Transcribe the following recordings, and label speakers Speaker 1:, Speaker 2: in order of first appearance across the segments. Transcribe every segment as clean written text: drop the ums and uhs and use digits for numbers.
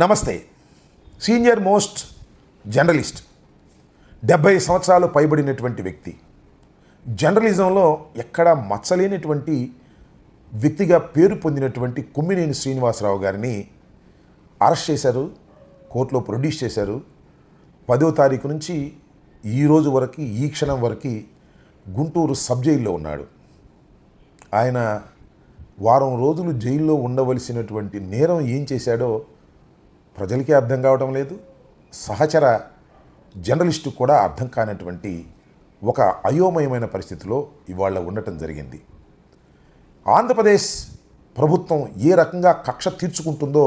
Speaker 1: నమస్తే. Senior most journalist, 70 సంవత్సరాలు పైబడినటువంటి వ్యక్తి, జర్నలిజంలో ఎక్కడా మచ్చలేనటువంటి వ్యక్తిగా పేరు పొందినటువంటి కొమ్మినేని శ్రీనివాసరావు గారిని అరెస్ట్ చేశారు, కోర్టులో ప్రొడ్యూస్ చేశారు. 10వ తారీఖు నుంచి ఈ రోజు వరకు, ఈ క్షణం వరకు గుంటూరు సబ్ జైల్లో ఉన్నాడు. ఆయన వారం రోజులు జైల్లో ఉండవలసినటువంటి నేరం ఏం చేశాడో ప్రజలకి అర్థం కావటం లేదు, సహచర జర్నలిస్టు కూడా అర్థం కానటువంటి ఒక అయోమయమైన పరిస్థితిలో ఇవాళ ఉండటం జరిగింది. ఆంధ్రప్రదేశ్ ప్రభుత్వం ఏ రకంగా కక్ష తీర్చుకుంటుందో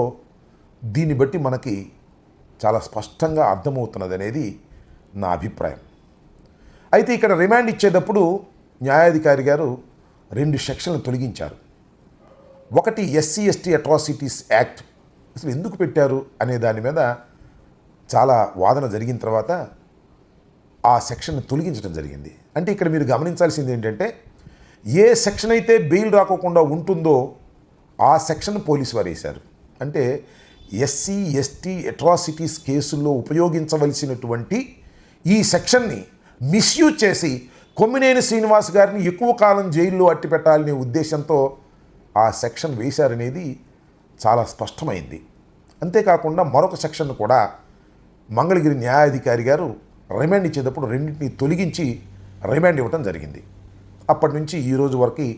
Speaker 1: దీన్ని బట్టి మనకి చాలా స్పష్టంగా అర్థమవుతున్నది అనేది నా అభిప్రాయం. అయితే ఇక్కడ రిమాండ్ ఇచ్చేటప్పుడు న్యాయాధికారి గారు 2 సెక్షన్లు తొలగించారు. ఒకటి SC/ST అట్రాసిటీస్ యాక్ట్ అసలు ఎందుకు పెట్టారు అనే దాని మీద చాలా వాదన జరిగిన తర్వాత ఆ సెక్షన్ని తొలగించడం జరిగింది. అంటే ఇక్కడ మీరు గమనించాల్సింది ఏంటంటే, ఏ సెక్షన్ అయితే బెయిల్ రాకోకుండా ఉంటుందో ఆ సెక్షన్ పోలీసు వారు వేశారు. అంటే SC/ST అట్రాసిటీస్ కేసుల్లో ఉపయోగించవలసినటువంటి ఈ సెక్షన్ని మిస్యూజ్ చేసి కొమ్మినేని శ్రీనివాస్ గారిని ఎక్కువ కాలం జైల్లో అట్టిపెట్టాలనే ఉద్దేశంతో ఆ సెక్షన్ వేశారనేది చాలా స్పష్టమైంది. అంతేకాకుండా మరొక సెక్షన్ కూడా మంగళగిరి న్యాయాధికారి గారు రిమాండ్ ఇచ్చేటప్పుడు రెండింటిని తొలగించి రిమాండ్ ఇవ్వటం జరిగింది. అప్పటి నుంచి ఈ రోజు వరకు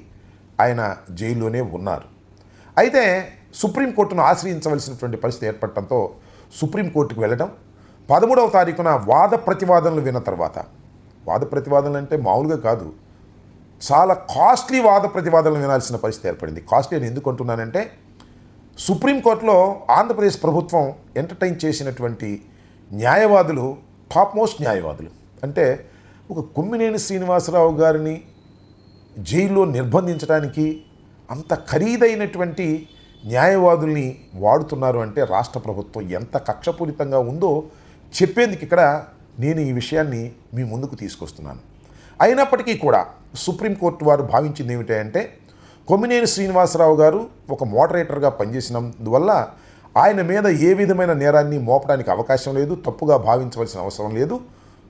Speaker 1: ఆయన జైల్లోనే ఉన్నారు. అయితే సుప్రీంకోర్టును ఆశ్రయించవలసినటువంటి పరిస్థితి ఏర్పడటంతో సుప్రీంకోర్టుకు వెళ్ళడం, 13వ తారీఖున వాద ప్రతివాదనలు విన్న తర్వాత, వాద ప్రతివాదనలు అంటే మామూలుగా కాదు, చాలా కాస్ట్లీ వాద ప్రతివాదనలు వినాల్సిన పరిస్థితి ఏర్పడింది. కాస్ట్లీ అని ఎందుకు అంటున్నానంటే, సుప్రీంకోర్టులో ఆంధ్రప్రదేశ్ ప్రభుత్వం ఎంటర్టైన్ చేసినటువంటి న్యాయవాదులు టాప్ మోస్ట్ న్యాయవాదులు. అంటే ఒక కొమ్మినేని శ్రీనివాసరావు గారిని జైల్లో నిర్బంధించడానికి అంత ఖరీదైనటువంటి న్యాయవాదుల్ని వాడుతున్నారు అంటే రాష్ట్ర ప్రభుత్వం ఎంత కక్షపూరితంగా ఉందో చెప్పేందుకు ఇక్కడ నేను ఈ విషయాన్ని మీ ముందుకు తీసుకొస్తున్నాను. అయినప్పటికీ కూడా సుప్రీంకోర్టు వారు భావించింది ఏమిటంటే, కొమ్మినేని శ్రీనివాసరావు గారు ఒక మోడరేటర్గా పనిచేసినందువల్ల ఆయన మీద ఏ విధమైన నేరాన్ని మోపడానికి అవకాశం లేదు, తప్పుగా భావించవలసిన అవసరం లేదు,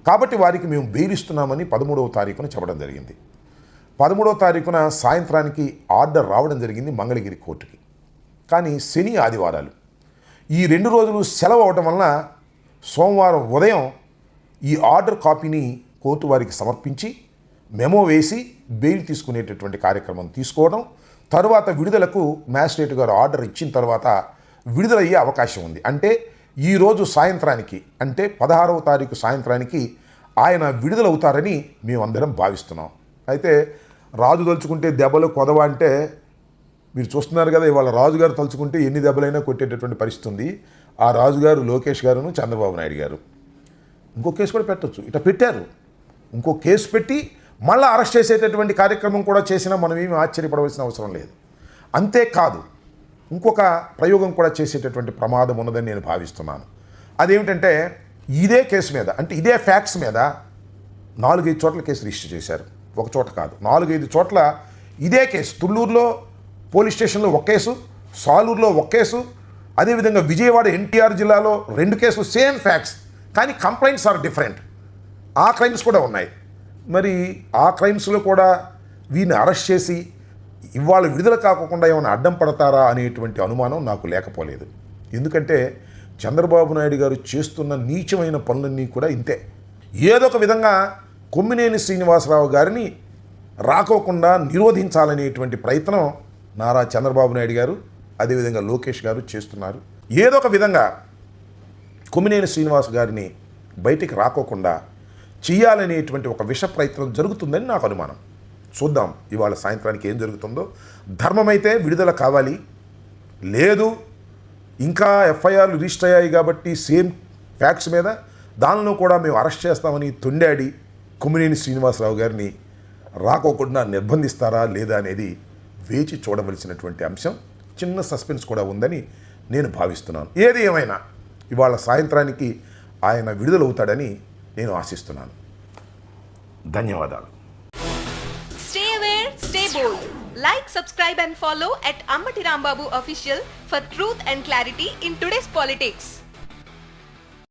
Speaker 1: కాబట్టి వారికి మేము బెయిల్ ఇస్తున్నామని 13వ తారీఖున చెప్పడం జరిగింది. 13వ తారీఖున సాయంత్రానికి ఆర్డర్ రావడం జరిగింది మంగళగిరి కోర్టుకి. కానీ శని ఆదివారాలు ఈ 2 రోజులు సెలవు అవడం వలన సోమవారం ఉదయం ఈ ఆర్డర్ కాపీని కోర్టు వారికి సమర్పించి మెమో వేసి బెయిల్ తీసుకునేటటువంటి కార్యక్రమం తీసుకోవడం, తరువాత విడుదలకు మ్యాజిస్ట్రేట్ గారు ఆర్డర్ ఇచ్చిన తర్వాత విడుదలయ్యే అవకాశం ఉంది. అంటే ఈరోజు సాయంత్రానికి, అంటే 16వ తారీఖు సాయంత్రానికి ఆయన విడుదలవుతారని మేమందరం భావిస్తున్నాం. అయితే రాజు తలుచుకుంటే దెబ్బలు కొదవ అంటే మీరు చూస్తున్నారు కదా, ఇవాళ రాజుగారు తలుచుకుంటే ఎన్ని దెబ్బలైనా కొట్టేటటువంటి పరిస్థితి ఉంది. ఆ రాజుగారు లోకేష్ గారును చంద్రబాబు నాయుడు గారు. ఇంకో కేసు కూడా పెట్టచ్చు, ఇట్లా పెట్టారు. ఇంకో కేసు పెట్టి మళ్ళీ అరెస్ట్ చేసేటటువంటి కార్యక్రమం కూడా చేసినా మనం ఏమీ ఆశ్చర్యపడవలసిన అవసరం లేదు. అంతేకాదు, ఇంకొక ప్రయోగం కూడా చేసేటటువంటి ప్రమాదం ఉన్నదని నేను భావిస్తున్నాను. అదేమిటంటే, ఇదే కేసు మీద, అంటే ఇదే ఫ్యాక్ట్స్ మీద 4-5 చోట్ల కేసు రిజిస్టర్ చేశారు. ఒక చోట కాదు, 4-5 చోట్ల ఇదే కేసు. తుళ్ళూరులో పోలీస్ స్టేషన్లో ఒక కేసు, సాలూరులో ఒక కేసు, అదేవిధంగా విజయవాడ NTR జిల్లాలో 2 కేసులు, సేమ్ ఫ్యాక్ట్స్, కానీ కంప్లైంట్స్ ఆర్ డిఫరెంట్. ఆ క్రైమ్స్ కూడా ఉన్నాయి. మరి ఆ క్రైమ్స్లో కూడా వీరిని అరెస్ట్ చేసి ఇవాళ విడుదల కాకుండా ఏమైనా అడ్డం పడతారా అనేటువంటి అనుమానం నాకు లేకపోలేదు. ఎందుకంటే చంద్రబాబు నాయుడు గారు చేస్తున్న నీచమైన పనులన్నీ కూడా ఇంతే. ఏదో ఒక విధంగా కొమ్మినేని శ్రీనివాసరావు గారిని రాకోకుండా నిరోధించాలనేటువంటి ప్రయత్నం నారా చంద్రబాబు నాయుడు గారు, అదేవిధంగా లోకేష్ గారు చేస్తున్నారు. ఏదో ఒక విధంగా కొమ్మినేని శ్రీనివాస్ గారిని బయటికి రాకోకుండా చేయాలనేటువంటి ఒక విష ప్రయత్నం జరుగుతుందని నాకు అనుమానం. చూద్దాం ఇవాళ సాయంత్రానికి ఏం జరుగుతుందో. ధర్మమైతే విడుదల కావాలి, లేదు ఇంకా FIRలు రిజిస్టర్ అయ్యాయి కాబట్టి సేమ్ ఫ్యాక్ట్స్ మీద దానిలో కూడా మేము అరెస్ట్ చేస్తామని తొండాడి కొమ్మినేని శ్రీనివాసరావు గారిని రాకోకుండా నిర్బంధిస్తారా లేదా అనేది వేచి చూడవలసినటువంటి అంశం. చిన్న సస్పెన్స్ కూడా ఉందని నేను భావిస్తున్నాను. ఏది ఏమైనా ఇవాళ సాయంత్రానికి ఆయన విడుదలవుతాడని నేను ఆశిస్తున్నాను. ధన్యవాదాలు.
Speaker 2: Stay aware, stay bold. Like, subscribe and follow at Ammati Rambabu Official for truth and clarity in today's politics.